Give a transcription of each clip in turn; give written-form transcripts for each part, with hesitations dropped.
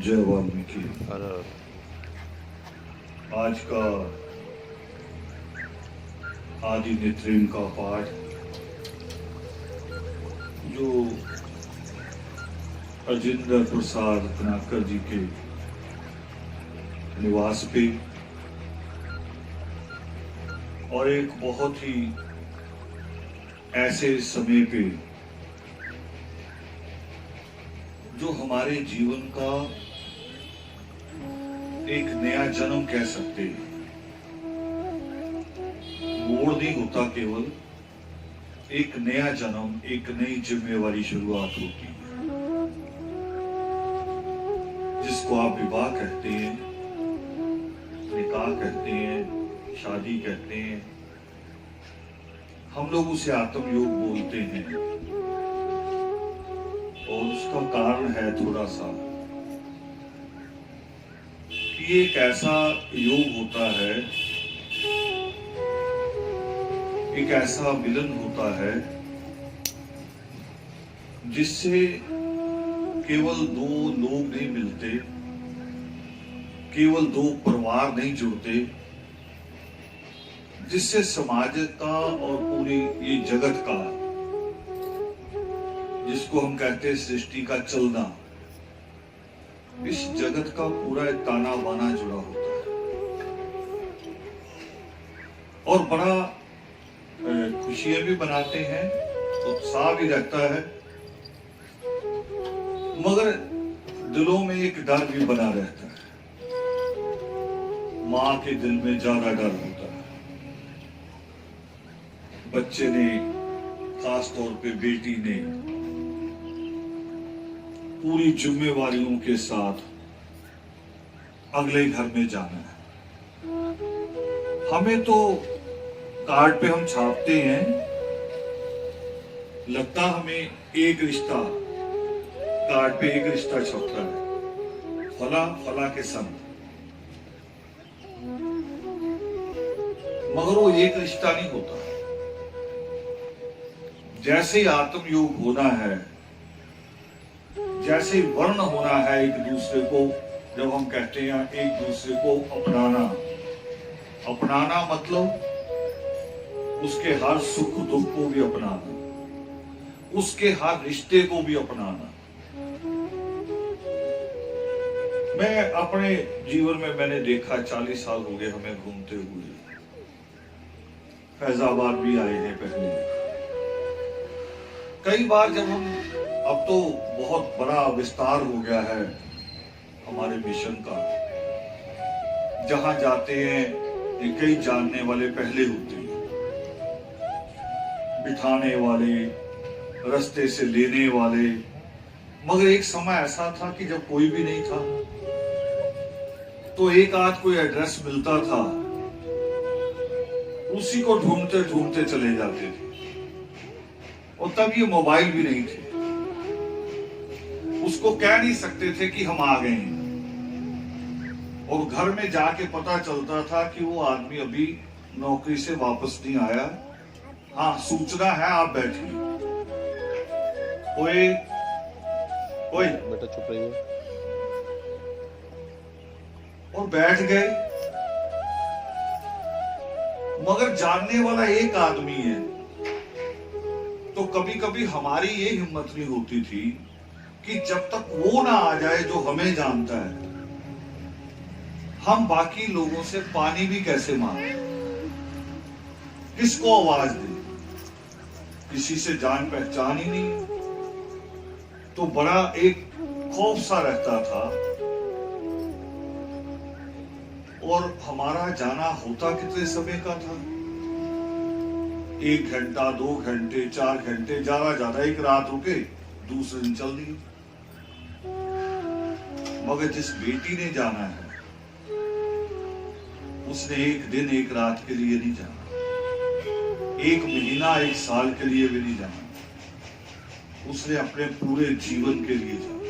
जय वाल्मीकि। आज का आदि नेत्रेन का पाठ जो अजिंदर प्रसाद रत्नाकर जी के निवास पे और एक बहुत ही ऐसे समय पे जो हमारे जीवन का एक नया जन्म कह सकते हैं। मोड़ नहीं होता, केवल एक नया जन्म, एक नई जिम्मेवारी शुरुआत होती है, जिसको आप विवाह कहते हैं, निकाह कहते हैं, शादी कहते हैं। हम लोग उसे आत्मयोग बोलते हैं और उसका कारण है थोड़ा सा कि एक ऐसा योग होता है, एक ऐसा मिलन होता है जिससे केवल दो लोग नहीं मिलते, केवल दो परिवार नहीं जुड़ते, जिससे समाज का और पूरी ये जगत का, जिसको हम कहते हैं सृष्टि का चलना, इस जगत का पूरा ताना बाना जुड़ा होता है और बड़ा खुशियां भी बनाते हैं, उत्साह भी रहता है, मगर दिलों में एक डर भी बना रहता है। मां के दिल में ज्यादा डर होता है। बच्चे ने, खास तौर पे बेटी ने, पूरी जिम्मेवारियों के साथ अगले घर में जाना है। हमें तो कार्ड पे हम छापते हैं, लगता हमें एक रिश्ता, कार्ड पे एक रिश्ता छपता है, फला फला के संग, मगर वो एक रिश्ता नहीं होता। जैसे ही आत्मयोग होना है, जैसे वर्ण होना है एक दूसरे को, जब हम कहते हैं एक दूसरे को अपनाना, अपनाना मतलब उसके हर सुख दुख को भी अपनाना, उसके हर रिश्ते को भी अपनाना। मैं अपने जीवन में मैंने देखा, 40 साल हो गए हमें घूमते हुए, फैजाबाद भी आए हैं पहले कई बार। जब हम, अब तो बहुत बड़ा विस्तार हो गया है हमारे मिशन का, जहां जाते हैं कई जानने वाले पहले होते हैं, बिठाने वाले, रास्ते से लेने वाले। मगर एक समय ऐसा था कि जब कोई भी नहीं था तो एक आध कोई एड्रेस मिलता था, उसी को ढूंढते ढूंढते चले जाते थे। और तब ये मोबाइल भी नहीं थे, उसको कह नहीं सकते थे कि हम आ गए हैं। और घर में जाके पता चलता था कि वो आदमी अभी नौकरी से वापस नहीं आया, हाँ सूचना है, आप बैठिए। ओए ओए बेटा चुप रहिए। और बैठ गए। मगर जानने वाला एक आदमी है, तो कभी कभी हमारी ये हिम्मत नहीं होती थी कि जब तक वो ना आ जाए जो हमें जानता है, हम बाकी लोगों से पानी भी कैसे मांगे, किसको आवाज दे, किसी से जान पहचान ही नहीं। तो बड़ा एक खौफ सा रहता था। और हमारा जाना होता कितने समय का था, 1 घंटा, 2 घंटे, 4 घंटे, ज्यादा एक रात रुके, दूसरे दिन चल दिए। मगर जिस बेटी ने जाना है, उसने एक दिन एक रात के लिए नहीं जाना, 1 महीना 1 साल के लिए भी नहीं जाना, उसने अपने पूरे जीवन के लिए जाना,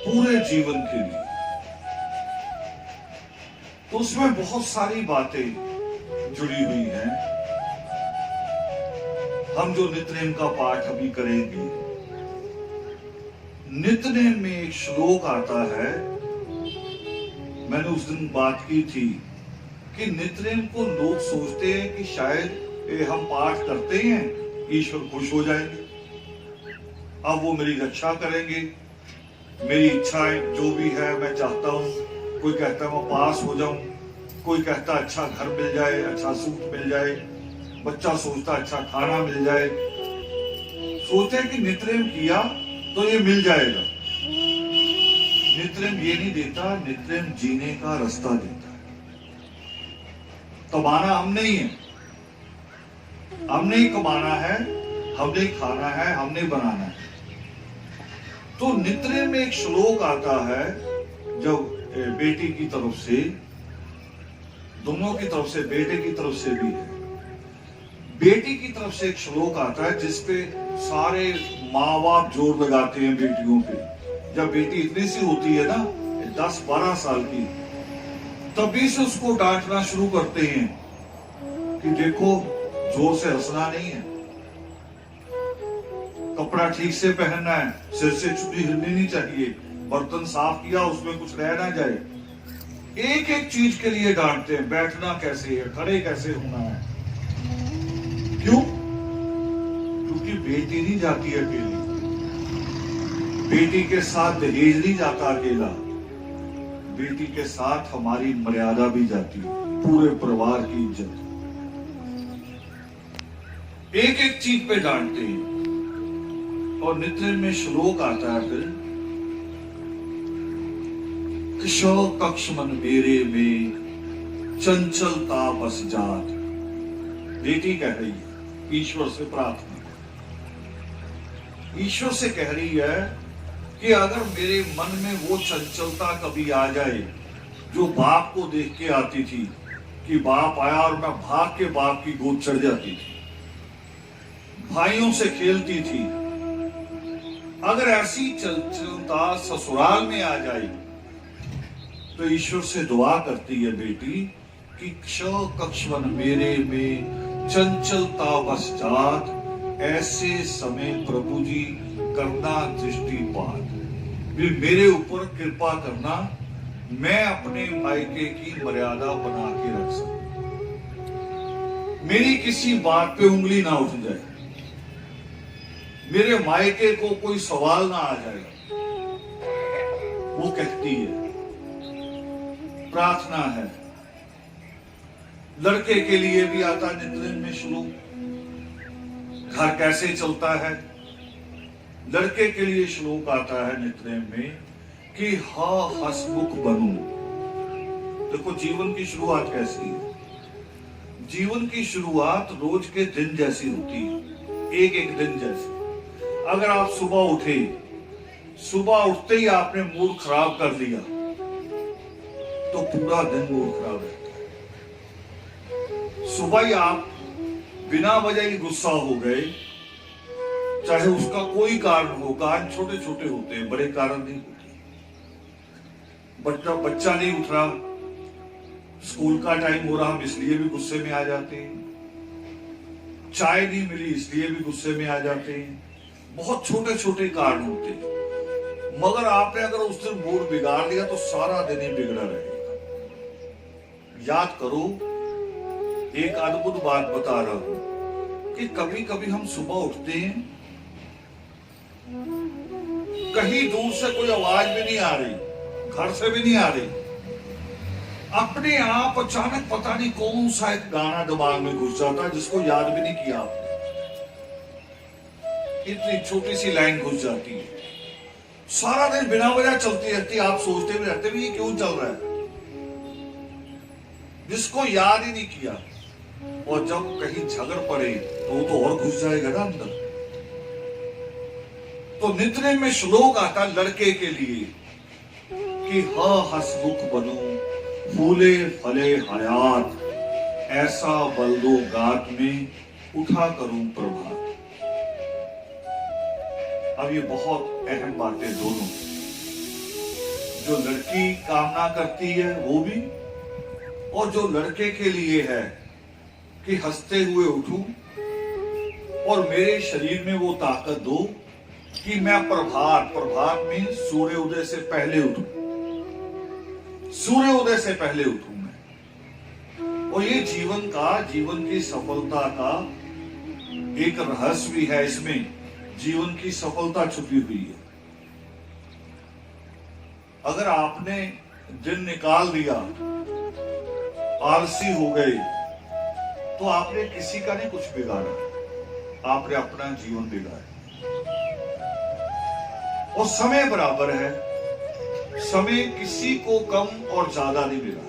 पूरे जीवन के लिए। तो उसमें बहुत सारी बातें जुड़ी हुई हैं। हम जो नित्य नेम का पाठ अभी करेंगे, नित्यनेम में एक श्लोक आता है, मैंने उस दिन बात की थी कि नित्यनेम को लोग सोचते हैं कि शायद हम पाठ करते हैं ईश्वर खुश हो जाएंगे, अब वो मेरी रक्षा करेंगे, मेरी इच्छाएं जो भी है मैं चाहता हूं। कोई कहता है मैं पास हो जाऊं, कोई कहता अच्छा घर मिल जाए, अच्छा सूट मिल जाए, बच्चा सोचता अच्छा खाना मिल जाए। सोचते हैं कि नित्यनेम किया तो ये मिल जाएगा। नित्यनेम ये नहीं देता, नित्यनेम जीने का रास्ता देता है। कमाना हमने ही है, हमने ही कमाना है, हमने ही खाना है, हमने ही बनाना है। तो नित्यनेम में एक श्लोक आता है, जब बेटी की तरफ से, दोनों की तरफ से, बेटे की तरफ से भी है, बेटी की तरफ से एक श्लोक आता है जिसपे सारे माँ बाप जोर लगाते हैं बेटियों पे। जब बेटी इतनी सी होती है ना, 10-12 साल की, तभी से उसको डांटना शुरू करते हैं कि देखो जोर से हंसना नहीं है, कपड़ा ठीक से पहनना है, सिर से चुन्नी हिलनी नहीं चाहिए, बर्तन साफ किया उसमें कुछ रह ना जाए। एक एक चीज के लिए डांटते हैं, बैठना कैसे है, खड़े कैसे होना है। क्यों? क्योंकि बेटी नहीं जाती अकेली, बेटी के साथ दहेज नहीं जाता अकेला, बेटी के साथ हमारी मर्यादा भी जाती है, पूरे परिवार की इज्जत। एक एक चीज पे डांटते हैं। और नित्यनेम में श्लोक आता है फिर, किशो कक्ष मन मेरे में चंचलता बस जात। बेटी कह रही है ईश्वर से प्रार्थना, ईश्वर से कह रही है कि अगर मेरे मन में वो चंचलता कभी आ जाए जो बाप को देख के आती थी, कि बाप आया और मैं भाग के बाप की गोद चढ़ जाती थी, भाइयों से खेलती थी, अगर ऐसी चंचलता ससुराल में आ जाए तो ईश्वर से दुआ करती है बेटी कि कक्षवन मेरे में चंचलता बस जात, ऐसे समय प्रभु जी करना दृष्टिपात, मेरे ऊपर कृपा करना, मैं अपने मायके की मर्यादा बना के रख सकूं, मेरी किसी बात पे उंगली ना उठ जाए, मेरे मायके को कोई सवाल ना आ जाए। वो कहती है, प्रार्थना है। लड़के के लिए भी आता नित्यनेम में श्लोक, घर कैसे चलता है, लड़के के लिए श्लोक आता है नित्यनेम में कि हा हसमुख बनूं। देखो जीवन की शुरुआत कैसी है, जीवन की शुरुआत रोज के दिन जैसी होती है, एक एक दिन जैसी। अगर आप सुबह उठे, सुबह उठते ही आपने मूड खराब कर लिया तो पूरा दिन मूड खराब रहता है। सुबह ही आप बिना वजह ही गुस्सा हो गए, चाहे उसका कोई कारण हो, कारण छोटे छोटे होते हैं, बड़े कारण नहीं होते। बच्चा नहीं उठ रहा, स्कूल का टाइम हो रहा, हम इसलिए भी गुस्से में आ जाते हैं, चाय नहीं मिली इसलिए भी गुस्से में आ जाते हैं, बहुत छोटे छोटे कारण होते हैं। मगर आपने अगर उस दिन मूड बिगाड़ लिया तो सारा दिन ही बिगड़ा रहेगा। याद करो, एक अद्भुत बात बता रहा हूं कि कभी कभी हम सुबह उठते हैं, कहीं दूर से कोई आवाज भी नहीं आ रही, घर से भी नहीं आ रही, अपने आप अचानक पता नहीं कौन सा एक गाना दिमाग में घुस जाता है जिसको याद भी नहीं किया आपने, इतनी छोटी सी लाइन घुस जाती है, सारा दिन बिना वजह चलती रहती है, आप सोचते भी रहते भी ये क्यों चल रहा है, जिसको याद ही नहीं किया। और जब कहीं झगड़ पड़े तो वो तो और घुस जाएगा ना अंदर। तो नित्यनेम में श्लोक आता लड़के के लिए कि हा हसमुख बनूं, फूले फले हयात, ऐसा बल्दो गात में उठा करूं प्रभात। अब ये बहुत अहम बातें दोनों, जो लड़की कामना करती है वो भी, और जो लड़के के लिए है कि हंसते हुए उठूं और मेरे शरीर में वो ताकत दो कि मैं प्रभात में सूर्य उदय से पहले उठूं, सूर्य उदय से पहले उठूं मैं। और ये जीवन की सफलता का एक रहस्य भी है, इसमें जीवन की सफलता छुपी हुई है। अगर आपने दिन निकाल दिया, आलसी हो गए, तो आपने किसी का नहीं कुछ बिगाड़ा, आपने अपना जीवन बिगाड़ा। और समय बराबर है, समय किसी को कम और ज्यादा नहीं मिला।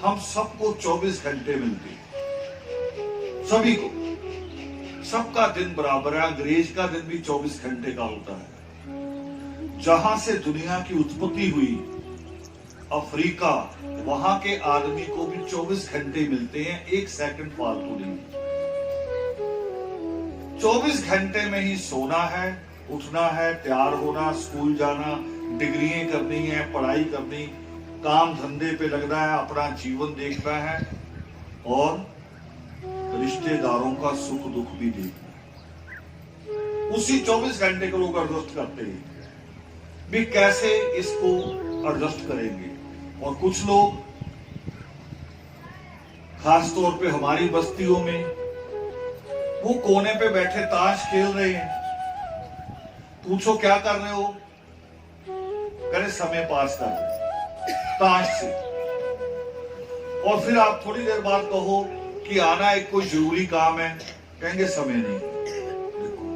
हम सबको 24 घंटे मिलते, सभी को, सबका दिन बराबर है। अंग्रेज का दिन भी 24 घंटे का होता है। जहां से दुनिया की उत्पत्ति हुई, अफ्रीका, वहां के आदमी को भी 24 घंटे मिलते हैं, 1 सेकंड फालतू नहीं। 24 घंटे में ही सोना है, उठना है, तैयार होना, स्कूल जाना, डिग्रियां करनी है, पढ़ाई करनी, काम धंधे पे लगना है, अपना जीवन देखना है और रिश्तेदारों का सुख दुख भी देखना है। उसी 24 घंटे को लोग एडजस्ट करते हैं भी कैसे इसको एडजस्ट करेंगे। और कुछ लोग खास तौर पे हमारी बस्तियों में वो कोने पे बैठे ताश खेल रहे हैं। पूछो क्या कर रहे हो, करे समय पास कर रहे ताश से। और फिर आप थोड़ी देर बाद कहो कि आना एक कोई जरूरी काम है, कहेंगे समय नहीं। देखो,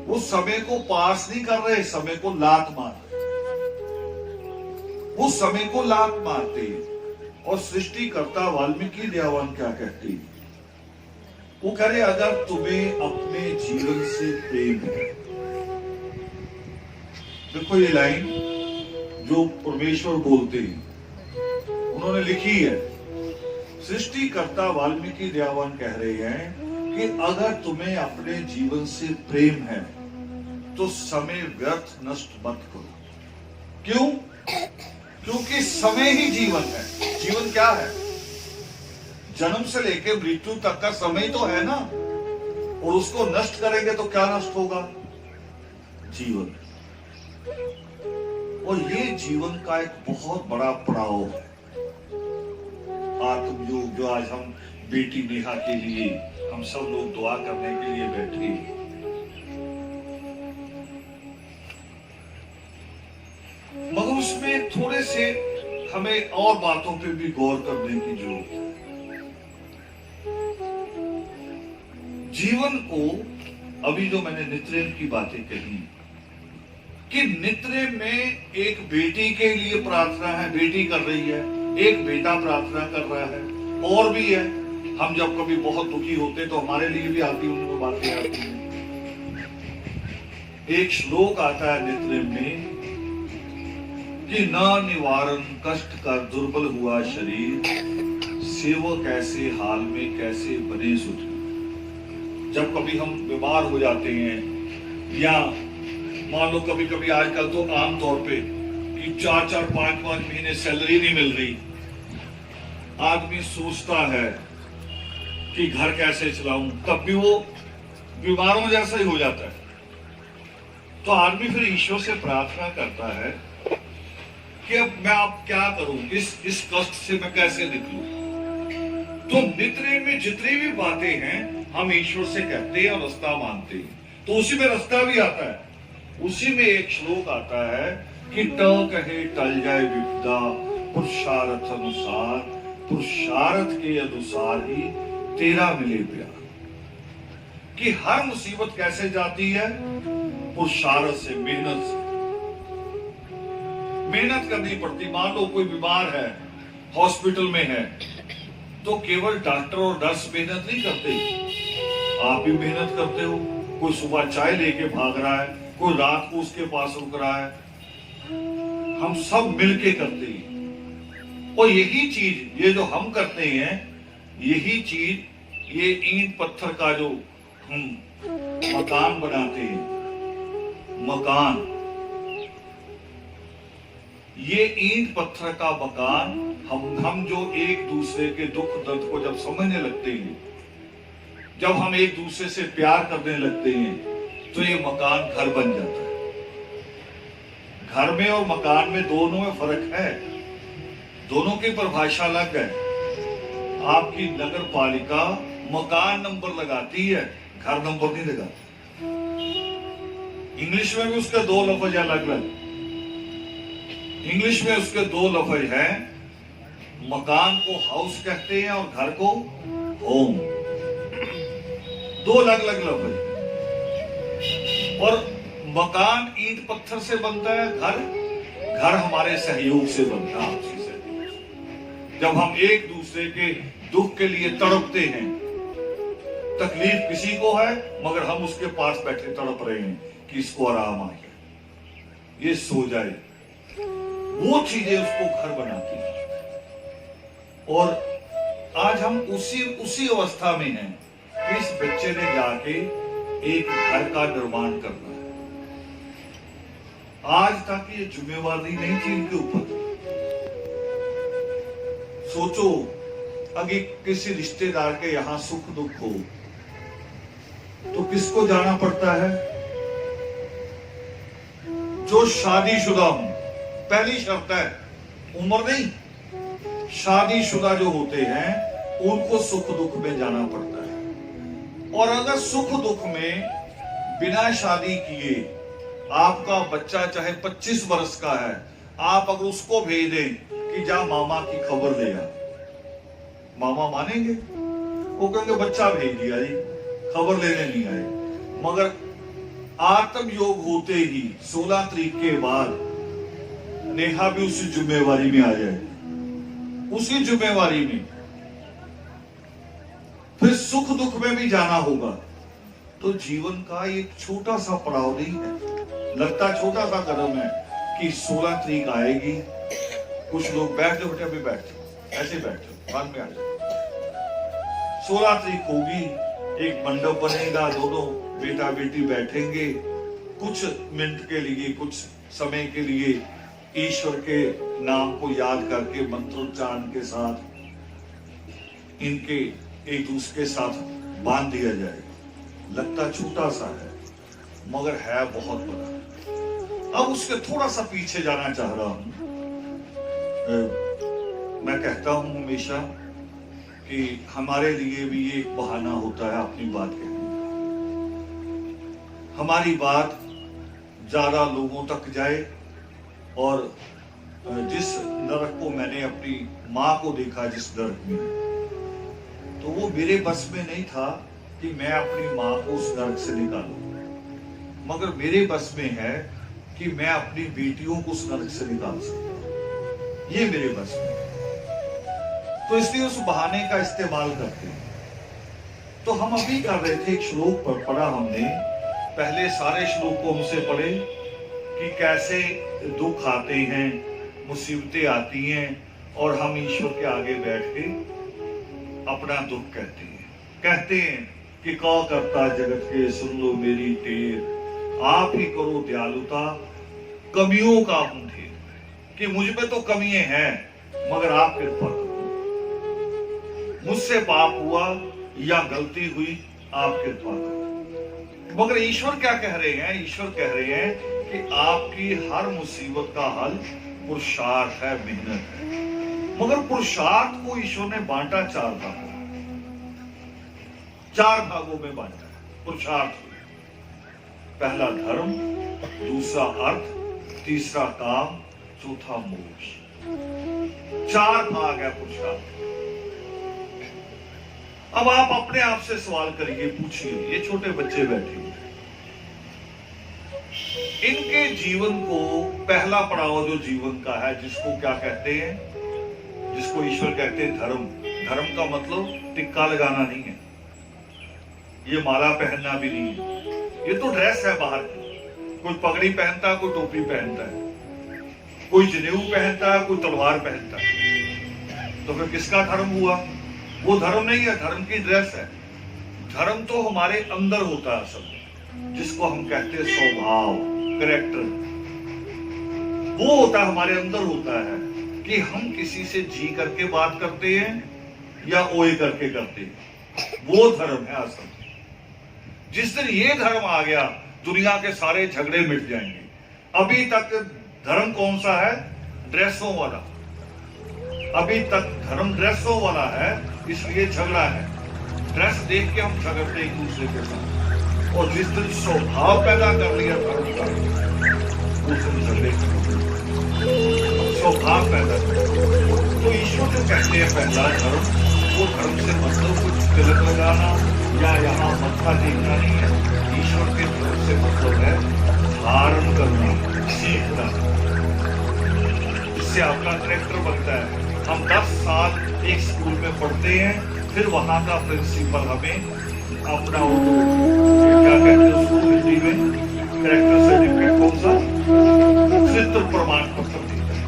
वो समय को पास नहीं कर रहे, समय को लात मार, वो समय को लात मारते हैं। और सृष्टिकर्ता वाल्मीकि दयावान क्या कहते हैं, वो कह रहे अगर तुम्हें अपने जीवन से प्रेम है। देखो ये लाइन जो परमेश्वर बोलते हैं, उन्होंने लिखी है। सृष्टिकर्ता वाल्मीकि दयावान कह रहे हैं कि अगर तुम्हें अपने जीवन से प्रेम है तो समय व्यर्थ नष्ट मत करो। क्यों? क्योंकि समय ही जीवन है। जीवन क्या है? जन्म से लेकर मृत्यु तक का समय तो है ना, और उसको नष्ट करेंगे तो क्या नष्ट होगा? जीवन। और ये जीवन का एक बहुत बड़ा पड़ाव है। आत्मयोग जो आज हम बेटी नेहा के लिए हम सब लोग दुआ करने के लिए बैठे, मगर उसमें थोड़े से हमें और बातों पे भी गौर करने की जरूरत है। जीवन को, अभी जो मैंने नित्रेम की बातें कही कि नित्रेम में एक बेटी के लिए प्रार्थना है, बेटी कर रही है, एक बेटा प्रार्थना कर रहा है, और भी है। हम जब कभी बहुत दुखी होते तो हमारे लिए भी आती उनको बातें आती हैं। एक श्लोक आता है नित्रेम में कि न निवारण कष्ट कर दुर्बल हुआ शरीर, सेवक ऐसे हाल में कैसे बने सुधीर। जब कभी हम बीमार हो जाते हैं, या मान लो कभी कभी आजकल तो आम तौर पे कि 4-4, 5-5 महीने सैलरी नहीं मिल रही, आदमी सोचता है कि घर कैसे चलाऊं, तब भी वो बीमारों जैसा ही हो जाता है। तो आदमी फिर ईश्वर से प्रार्थना करता है कि अब मैं आप क्या करूं, इस कष्ट से मैं कैसे निकलूं। तो नित्य में जितनी भी बातें हैं हम ईश्वर से कहते हैं और रास्ता मानते हैं, तो उसी में रास्ता भी आता है। उसी में एक श्लोक आता है कि ट कहे टल जाए विपदा, पुरुषार्थ अनुसार, पुरुषार्थ के अनुसार ही तेरा मिले प्यार। कि हर मुसीबत कैसे जाती है? पुरुषार्थ से, मेहनत से। मेहनत करनी पड़ती। मान लो कोई बीमार है, हॉस्पिटल में है, तो केवल डॉक्टर और नर्स मेहनत नहीं करते, आप भी मेहनत करते हो। कोई सुबह चाय लेके भाग रहा है, कोई रात को उसके पास रुक रहा है, हम सब मिलके करते हैं। और यही चीज, ये जो हम करते हैं, यही चीज, ये ईंट पत्थर का जो हम मकान बनाते हैं, मकान, ये ईंट पत्थर का मकान, हम जो एक दूसरे के दुख दर्द को जब समझने लगते हैं, जब हम एक दूसरे से प्यार करने लगते हैं, तो ये मकान घर बन जाता है। घर में और मकान में दोनों में फर्क है, दोनों की परिभाषा अलग है। आपकी नगर पालिका मकान नंबर लगाती है, घर नंबर नहीं लगाती। इंग्लिश में भी उसके दो लफ्ज अलग अलग। इंग्लिश में उसके दो लफ्ज हैं, मकान को हाउस कहते हैं और घर को होम, दो अलग अलग लफ्ज। और मकान ईंट पत्थर से बनता है, घर हमारे सहयोग से बनता है, आपसी सहयोग। जब हम एक दूसरे के दुख के लिए तड़पते हैं, तकलीफ किसी को है मगर हम उसके पास बैठे तड़प रहे हैं कि इसको आराम आ जाए, ये सो जाए, वो चीजें उसको घर बनाती हैं। और आज हम उसी अवस्था में हैं कि इस बच्चे ने जाके एक घर का निर्माण करना है। आज तक ये जिम्मेवारी नहीं थी इनके ऊपर। सोचो अगर किसी रिश्तेदार के यहां सुख दुख हो तो किसको जाना पड़ता है? जो शादीशुदा हो। पहली शर्त है उम्र नहीं, शादीशुदा जो होते हैं उनको सुख दुख में जाना पड़ता है। और अगर सुख दुख में बिना शादी किए आपका बच्चा चाहे 25 वर्ष का है, आप अगर उसको भेज दें कि जा मामा की खबर ले आ, मामा मानेंगे? वो कहेंगे बच्चा भेज दिया जी, खबर लेने नहीं आए। मगर आत्म योग होते ही 16 तारीख के बाद नेहा भी उसी जिम्मेवारी में आ जाए, उसी जिम्मेवारी में फिर सुख दुख में भी जाना होगा। तो जीवन का एक छोटा सा पड़ाव नहीं है, लगता छोटा सा कदम है कि 16 तारीख आएगी, कुछ लोग बैठ जाओ बेटा, अभी बैठ जाओ, ऐसे बैठ जाओ, बाद में आ जाओ। 16 तारीख होगी, एक मंडप बनेगा, दोनों बेटा बेटी बैठेंगे, कुछ मिनट के लिए, कुछ समय के लिए ईश्वर के नाम को याद करके मंत्रोच्चारण के साथ इनके एक दूसरे के साथ बांध दिया जाए। लगता छोटा सा है मगर है बहुत बड़ा। अब उसके थोड़ा सा पीछे जाना चाह रहा हूं। मैं कहता हूं हमेशा कि हमारे लिए भी ये एक बहाना होता है अपनी बात कहने का। हमारी बात ज्यादा लोगों तक जाए। और जिस नरक को मैंने अपनी माँ को देखा, जिस नरक में, तो वो मेरे बस में नहीं था कि मैं अपनी माँ को उस नरक से निकालूं, मगर मेरे बस में है कि मैं अपनी बेटियों को उस नरक से निकाल सकूं, ये मेरे बस में है। तो इसलिए उस बहाने का इस्तेमाल करते हैं। तो हम अभी कर रहे थे, एक श्लोक पर पढ़ा हमने, पहले सारे श्लोक को हमसे पढ़े कि कैसे दुख आते हैं, मुसीबतें आती हैं और हम ईश्वर के आगे बैठ के अपना दुख कहते हैं कि कौ करता जगत के सुन लो मेरी टेर, आप ही करो दयालुता कमियों का हूं ढेर, कि मुझ में तो कमियां हैं मगर आप कृपा करो, मुझसे पाप हुआ या गलती हुई आप कृपा करो। मगर ईश्वर क्या कह रहे हैं? ईश्वर कह रहे हैं कि आपकी हर मुसीबत का हल पुरुषार्थ है, मेहनत है। मगर पुरुषार्थ को ईश्वर ने बांटा चार भागों में बांटा है पुरुषार्थ। पहला धर्म, दूसरा अर्थ, तीसरा काम, चौथा मोक्ष। 4 भाग है पुरुषार्थ। अब आप अपने आप से सवाल करिए, पूछिए, ये छोटे बच्चे बैठे हैं, इनके जीवन को पहला पड़ाव जो जीवन का है, जिसको क्या कहते हैं, जिसको ईश्वर कहते हैं धर्म। धर्म का मतलब टिक्का लगाना नहीं है, ये माला पहनना भी नहीं है, ये तो ड्रेस है बाहर की। कोई पगड़ी पहनता है, कोई टोपी पहनता है, कोई जनेऊ पहनता है, कोई तलवार पहनता है। तो फिर किसका धर्म हुआ? वो धर्म नहीं है, धर्म की ड्रेस है। धर्म तो हमारे अंदर होता है सब, जिसको हम कहते हैं स्वभाव, कैरेक्टर। वो होता है, हमारे अंदर होता है कि हम किसी से जी करके बात करते हैं या ओए करके करते हैं। वो धर्म है असल। जिस दिन ये धर्म आ गया दुनिया के सारे झगड़े मिट जाएंगे। अभी तक धर्म कौन सा है? ड्रेसों वाला। अभी तक धर्म ड्रेसों वाला है, इसलिए झगड़ा है। ड्रेस देख के हम झगड़ते एक दूसरे के साथ। और जिस दिन स्वभाव पैदा कर लिया धर्म का, उस दिन झगड़े स्वभाव पैदा कर। तो ईश्वर जो कहते हैं पहला धर्म, वो धर्म से मतलब कुछ तिलक लगाना या यहाँ मत्था देखना नहीं है। ईश्वर के धर्म से मतलब है धारण करना, सीखना। इससे आपका कैरेक्टर बनता है। हम 10 साल एक स्कूल में पढ़ते हैं, फिर वहां का प्रिंसिपल हमें अपना क्या कहते हैं उसको हिंदी में, कैरेक्टर सर्टिफिकेट कौन सा, चरित्र प्रमाण पत्र देता है।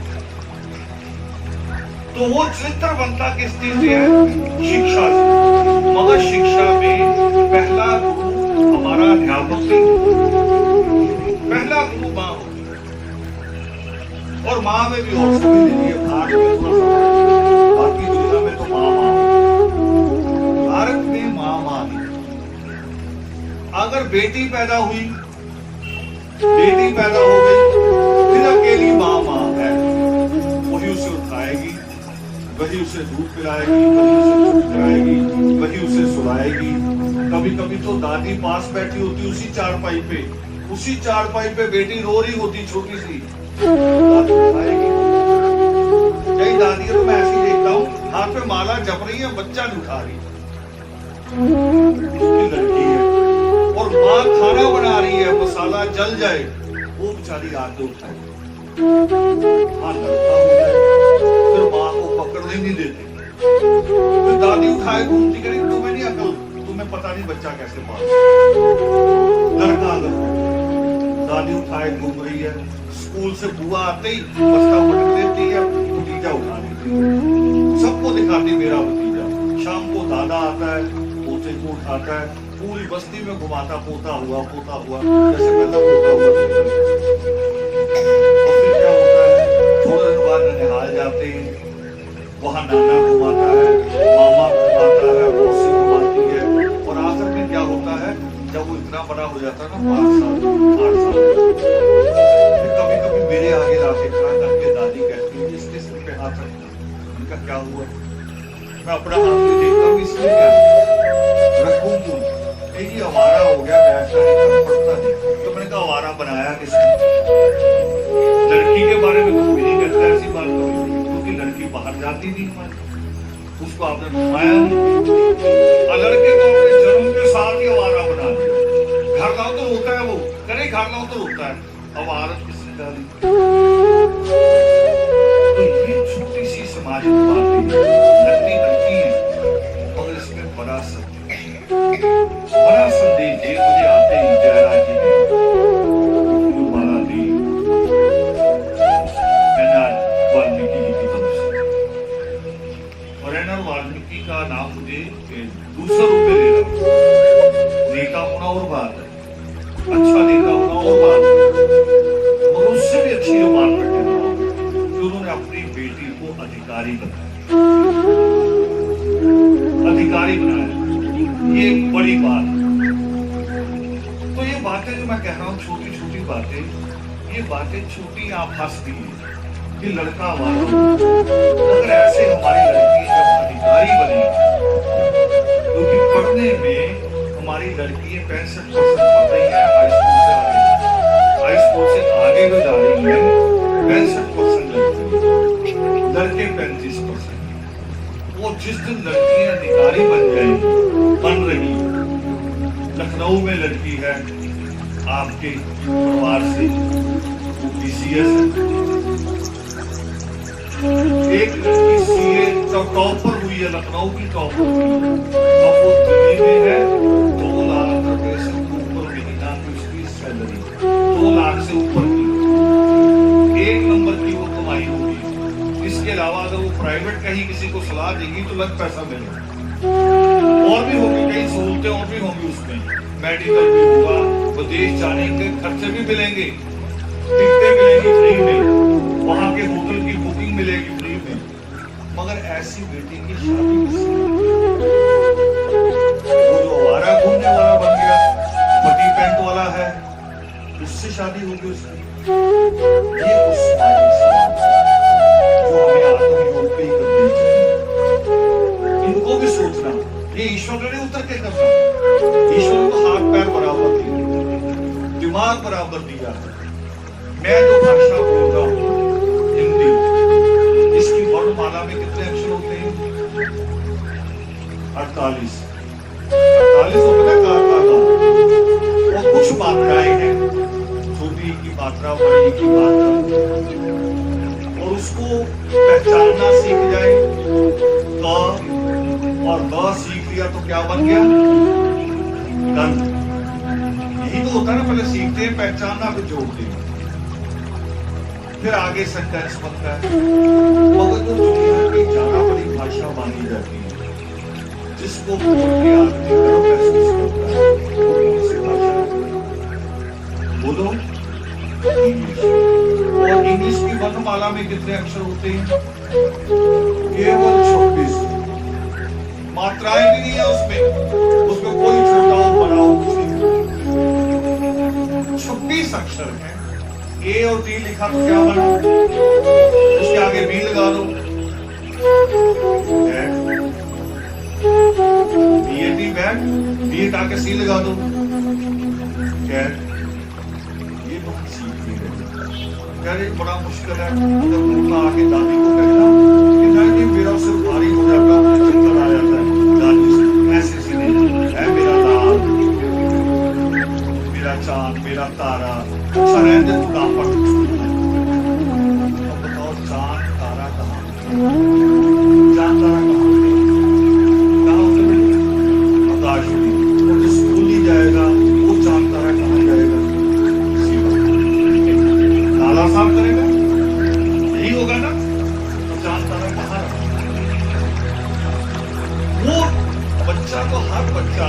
तो वो चरित्र बनता किस चीज से है? शिक्षा से। मगर शिक्षा में पहला गुरु हमारा अध्यापक है, पहला गुरु माँ होती है। और माँ में भी और सभी नहीं है, भारत में थोड़ा सा, बाकी दुनिया में तो माँ माँ, भारत में माँ माँ नहीं। अगर बेटी पैदा हुई, बेटी पैदा हो गई, फिर अकेली माँ माँ है। वही उसे उठाएगी, वही उसे दूध पिलाएगी, वही उसे दूध पिलाएगी, वही उसे सुलाएगी। कभी कभी तो दादी पास बैठी होती उसी चारपाई पे, उसी चारपाई पे बेटी रो रही होती छोटी सी, दादी उठाएगी। यही दादी तो मैं ऐसी देखता हूँ, हाथ पे माला जप रही है, बच्चा नहीं उठा रही, लड़की है। और माँ खाना बना रही है, मसाला जल जाए, वो बेचारी आके उठाए, हाँ लड़का हो जाए, फिर माँ को पकड़ने नहीं देते। फिर दादी उठाए घूमती करी, तुम्हें नहीं अकल, तुम्हें पता नहीं बच्चा कैसे पाल। लड़का अगर दादी उठाए घूम रही है, स्कूल से बुआ आते ही बस्ता पटक देती है, भतीजा उठा लेती है, सबको दिखाती मेरा भतीजा। शाम को दादा आता है, पोते को उठाता है, पूरी बस्ती में घुमाता, पोता हुआ जैसे पहला पोता हुआ। और फिर क्या होता है, थोड़े दिन बाद ननिहाल जाते हैं, वहां नाना घुमाता है, मामा घुमाता है, मौसी घुमाती है। और आखिर में क्या होता है, जब वो इतना बड़ा हो जाता है ना, 5 साल 8 साल, फिर कभी कभी मेरे आगे लाके खड़ा करके दादी कहती है, इसके सिर पे हाथ रखना। उनका क्या हुआ? मैं अपना हाथ भी देखता हूँ, इसमें क्या रखूं क्यों? ये आवारा हो गया, बैठना नहीं, पड़ता नहीं। तो मैंने कहा आवारा बनाया किसने? लड़की के बारे में कोई नहीं कहता ऐसी बात, क्योंकि लड़की बाहर जाती नहीं, उसको आपने घुमाया नहीं। लड़के को अपने जन्म के साथ ही आवारा बना दिया। घर लाओ तो रोता है, वो करे घर लाओ तो रोता है, अवारत किसने डाली? तो ये छोटी सी सामाजिक बातें लगती है, मगर इसमें बड़ा संदेश है। मुझे आते ही जयराज जी ने माला दी वाल्मीकि जी की तरफ से, और वाल्मीकि का नाम मुझे दूसरा रूप में ले रहा, नेता होना और बात है, अच्छा नेता होना और बात है, मगर उससे भी अच्छी जो बात करते हैं कि उन्होंने अपनी बेटी को अधिकारी बनाया, अधिकारी बनाया। ये एक बड़ी बात है। तो ये बातें जो मैं कह रहा हूँ, छोटी छोटी बातें, ये बातें छोटी आप हंसती हैं कि लड़का वाला, अगर ऐसे हमारी लड़की जब अधिकारी बनी, क्योंकि पढ़ने में हमारी लड़की 65% पढ़ रही है, हाई स्कूल से आगे जो जा रही है 65% लड़के 35%। वो जिस दिन लड़की अधिकारी बन जाएगी, बन रही, लखनऊ में लड़की है आपके परिवार से, वो BCS है, एक लड़की CA टॉपर हुई है, लखनऊ की टॉपर, अब वो दिल्ली में है, 2 लाख रुपए से ऊपर महीना की उसकी सैलरी, 2 लाख से ऊपर की, 1 नंबर की वो कमाई होगी। इसके अलावा अगर वो प्राइवेट कहीं किसी को सलाह देगी तो लग पैसा मिलेगा, और भी होगी, कई सहूलतें और भी होंगी उसमें, मेडिकल भी होगा, विदेश जाने के खर्चे भी मिलेंगे, टिकटें मिलेंगी फ्री में, वहां के होटल की बुकिंग मिलेगी फ्री में। मगर ऐसी बेटी की शादी किससे? वो जो आवारा घूमने वाला बन गया, फटी पैंट वाला है, करोगे उसकी? ये उस सवाल जो हमें आत्मयोग पे ही करनी चाहिए। इनको भी सोचना, ये ईश्वर ने उतर के करना। ईश्वर ने तो हाथ पैर बराबर दिए, दिमाग बराबर दिया। मैं जो भाषा बोल रहा हूँ हिंदी, इसकी वर्णमाला में कितने अक्षर होते हैं? 48 होते हैं का। और कुछ मात्राएं हैं, छोटी की मात्रा, बड़ी की मात्रा, और उसको पहचानना सीख जाए। क और ग सीख लिया तो क्या बन गया? गंध। यही तो होता है ना, पहले सीखते हैं, पहचानना, फिर जोड़ते हैं, फिर आगे सेंटेंस बनता है। मगर जो दुनिया की ज्यादा बड़ी भाषा मानी जाती है, जिसको बोल के आदमी गर्व महसूस करता है, वो कौन सी भाषा है? बोलो, इंग्लिश। और इंग्लिश की वर्णमाला में कितने अक्षर होते हैं? केवल 26। मात्राएं भी नहीं है उसमें कोई छोटा हो बड़ा हो कुछ नहीं। 26 अक्षर है। ए और टी लिखा तो क्या बना? उसके आगे बी लगा दो, बीएटी बैट, बी हटा के सी लगा दो, कैट। ये बहुत सीखती है। यार ये बड़ा मुश्किल है। जब उनका आके दादी को कहना कि नहीं मेरा सिर भारी हो जाता है, मुझे चक्कर आ जाता है, दादी ऐसे से नहीं है, मेरा लाल, मेरा चांद, मेरा तारा। अच्छा रहने दे, तू काम पर। अब बताओ, चांद तारा कहाँ? चांद तारा कहाँ होते हैं? आकाश में। और जो स्कूल नहीं जाएगा वो चांद तारा कहाँ जाएगा? नाला साफ करेगा, यही होगा ना? तो चांद तारा कहाँ रखा? वो बच्चा तो, हर बच्चा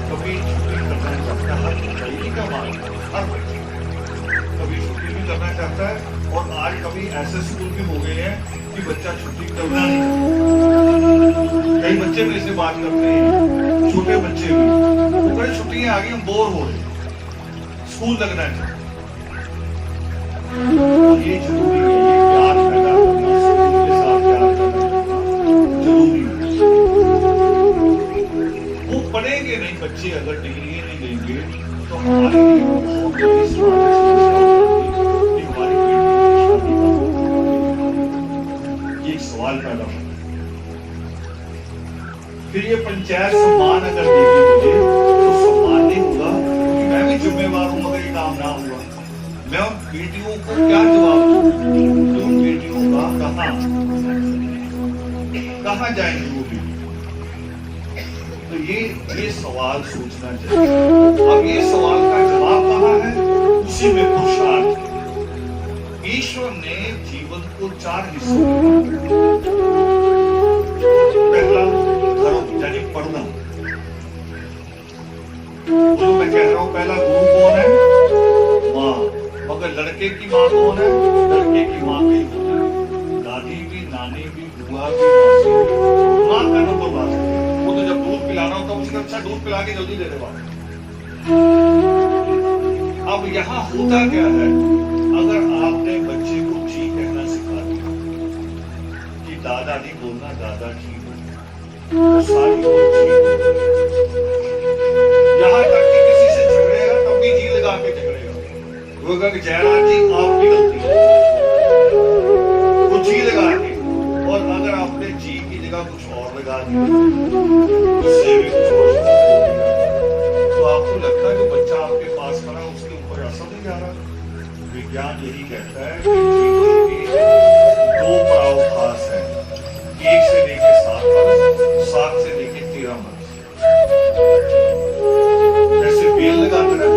कभी छुट्टी करना चाहता है, हर बच्चा, यही का मान, हर बच्चा कभी छुट्टी भी करना चाहता है। और आज कभी ऐसे स्कूल भी हो गए हैं कि बच्चा छुट्टी करना नहीं चाहता। कई बच्चे मेरे से बात करते हैं, छोटे बच्चे भी, वो बड़ी छुट्टियां आ गई, हम बोर हो रहे, स्कूल लगना चाहिए। ये जरूरी है, ये प्यार पैदा करना, स्कूल के साथ प्यार करना जरूरी है। वो पढ़ेंगे नहीं बच्चे, अगर डिग्री नहीं देंगे तो हमारे लिए बहुत बड़ी समस्या होगी। हमारी ये एक सवाल पैदा होगा। फिर ये पंचायत सम्मान अगर देगी मुझे, तो सम्मान नहीं होगा क्योंकि मैं भी जिम्मेवार हूं, मगर ये काम ना हुआ। मैं उन बेटियों को क्या जवाब दूं? उन बेटियों का कहां जाएंगे वो भी? तो ये सवाल सोचना चाहिए। अब ये सवाल का जवाब कहाँ है? उसी में पुरुषार्थ। ईश्वर ने जीवन को 4 हिस्सों में, पहला धर्म यानी पढ़ना। जो मैं कह रहा हूं, पहला गुरु कौन है? माँ। मगर लड़के की माँ कौन है? लड़के की माँ भी, दादी भी, नानी भी, बुआ भी, मासी भी। माँ का नंबर बात है। वो तो जब दूध पिलाना होता है उसका अच्छा दूध पिला के जल्दी दे दे बात। अब यहाँ होता क्या है, अगर आपने बच्चे को जी कहना सिखा दिया कि दादा नहीं बोलना, दादा जी बोलना, तो सारी यहाँ तक कि किसी से झगड़ेगा तब भी जी लगा के झगड़ेगा। वो कहेगा कि जयराज जी आपकी गलती है, वो जी लगा के। और अगर आपने जी की जगह कुछ और लगा दिया, उससे भी कुछ और, तो आपको लगता है कि बच्चा आपके पास खड़ा उसके ऊपर असर नहीं जा रहा। विज्ञान यही कहता है कि जीवन के 2 पड़ाव खास है, 1 से लेकर 7 वर्ष, 7 से लेकर 13 वर्ष। जैसे बेल लगाते ना,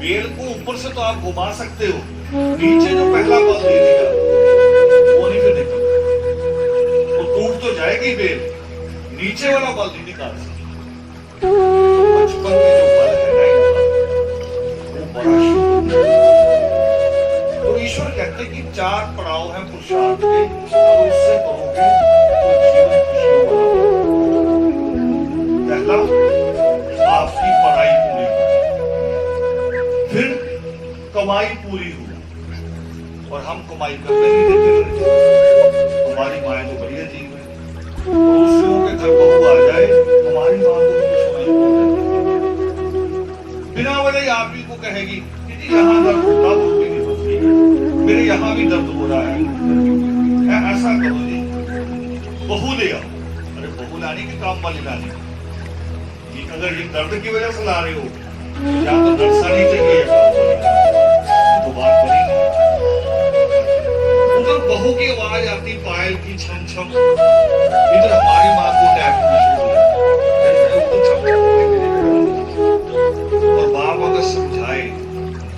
बेल को ऊपर से तो आप घुमा सकते हो, नीचे जो पहला बल दे देगा वो नहीं फिर निकल, वो टूट तो जाएगी बेल, नीचे वाला बल नहीं निकाल सकते। बचपन में जो बल है वो बड़ा शुभ। तो ईश्वर कहते कि 4 पड़ाव है पुरुषार्थ के, और उससे करोगे तो जीवन खुशियों वाला। पहला आपकी पढ़ाई पूरी, फिर कमाई पूरी हुई और हम कमाई करने नहीं देते लड़के। हमारी माएँ तो बढ़िया जीव है, दूसरों के घर बहू आ जाए हमारी माँ को कुछ नहीं बोलती, बिना वजह आदमी को कहेगी कि यहाँ दर्द होता वो भी नहीं होती, मेरे यहाँ भी दर्द हो रहा है, ऐसा करो जी बहू ले आओ। अरे बहू लाने के काम वाली लाने, अगर ये दर्द की वजह से ला रहे हो या तो नर्सरी चाहिए तो बात करेंगे। उधर बहू की आवाज आती पायल की छम छम, इधर हमारी माँ को टैप और बाप अगर समझाए,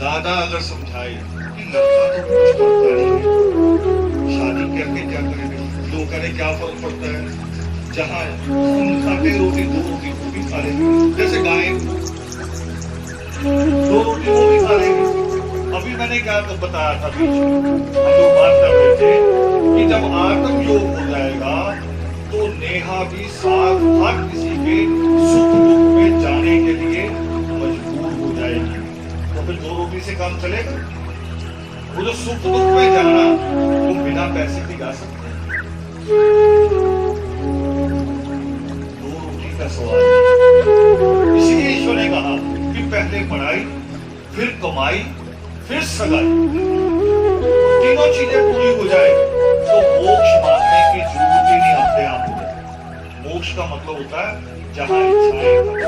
दादा अगर समझाए कि लड़का तो कुछ करता नहीं, शादी करके क्या करेंगे, लोग करें क्या फर्क पड़ता है, जहाँ हम खाते रोटी दो रोटी वो भी खा लेंगे, जैसे गाय दो रोटी वो भी खा लेंगे। अभी मैंने क्या तो बताया था, हम लोग बात कर रहे थे कि जब आत्म योग हो जाएगा तो नेहा भी साथ हर किसी के सुख दुख में जाने के लिए मजबूर हो जाएगी, तो फिर दो रोटी से काम चलेगा। वो जो सुख दुख में जाना वो बिना पैसे के जा सकते हैं, दो रोटी का सवाल। इसीलिए ईश्वर ने कहा कि पहले पढ़ाई फिर कमाई फिर सगाई, तीनों चीजें पूरी हो जाए तो मोक्ष मांगने की जरूरत ही नहीं अपने आप हो जाए। मोक्ष का मतलब होता है जहां इच्छाएं खत्म हो,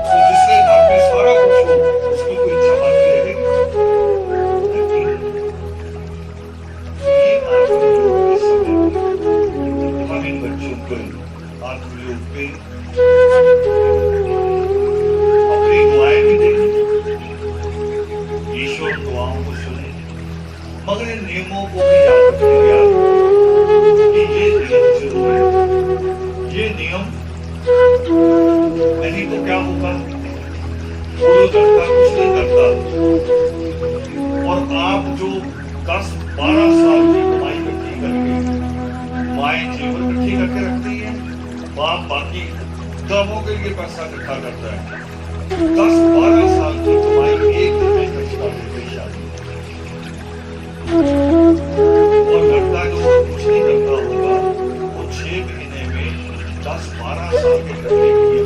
तो जिसके घर में सारा कुछ हो उसकी कोई इच्छा बाकी रहेगी। हम इन बच्चों को आत्मयोग पे अपनी दुआएं भी देंगे, ईश्वर दुआओं को सुने, मगर इन नियमों को भी याद रखिए कि ये नियम जरूर है। ये नियम नहीं तो क्या होगा, कोई लड़का कुछ नहीं करता और आप जो 10-12 साल की कमाई इकट्ठी करके, माएँ जीवन इकट्ठी करके रखती है, बाप बाकी कामों के लिए पैसा इकट्ठा करता है, 10-12 साल की कमाई एक दिन में खर्च कर देते शादी। और लड़का जो कुछ नहीं करता होगा वो 6 महीने में 10-12 साल के करने के लिए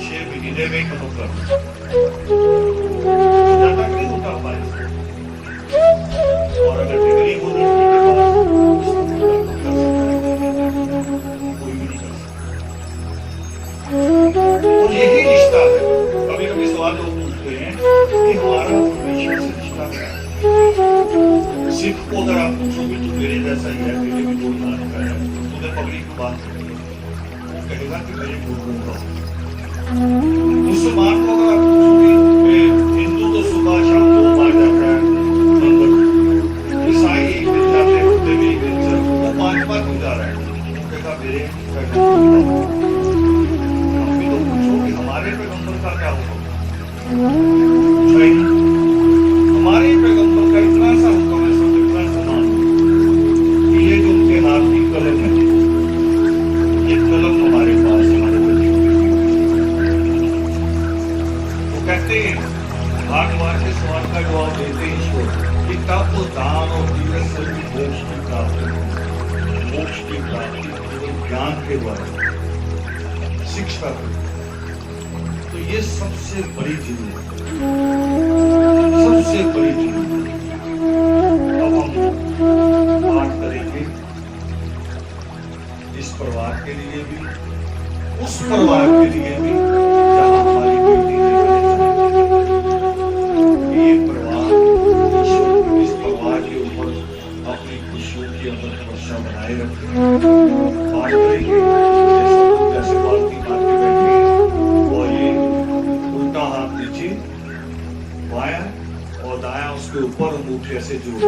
6 महीने में खत्म कर ज्यादा नहीं होता हमारे से। और अगर डिग्री हो कोई भी नहीं कर सकता। तो यही रिश्ता है। कभी कभी सवाल लोग पूछते हैं कि हमारा परमेश्वर से रिश्ता क्या है। सिख को अगर आप पूछोगे तो मेरे जैसा ही है, मेरे भी दो नाम का है, उन्हें पगड़ी की बात करेंगे, वो कहेगा कि मेरे गुरु का। मुसलमान को अगर आप पूछोगे, हिंदू तो सुबह शाम 2 बार जाता है मंदिर, ईसाई एक दिन जाते होते भी एक दिन से वो 5 बार क्यों जा रहा है, वो कहेगा मेरे हम भी तो पूछो कि हमारे पैगंबर का क्या हुआ, हमारे पैगंबर का इतना सा हुक्म है, सब इतना सा मान कि ये जो उनके हाथ की कलम है, ये कलम हमारे पास हमारे बच्चों वो कहते हैं भागवान के सवाल का जवाब देते ईश्वर कि तब तो दान और जीवन से भी मोक्ष की प्राप्ति ज्ञान के द्वारा शिक्षा, तो ये सबसे बड़ी चीज है, सबसे बड़ी चीज। अब हम बात करेंगे इस परिवार के लिए भी, उस परिवार के लिए भी जहां हमारी बेटी ये परिवार, इस परिवार के ऊपर अपनी खुशियों की अमृत वर्षा बनाए रखे। बात करेंगे जैसे बात की बात की बैठे और ये उल्टा हाथ नीचे, बायां और दायां उसके ऊपर अंगूठे ऐसे जोड़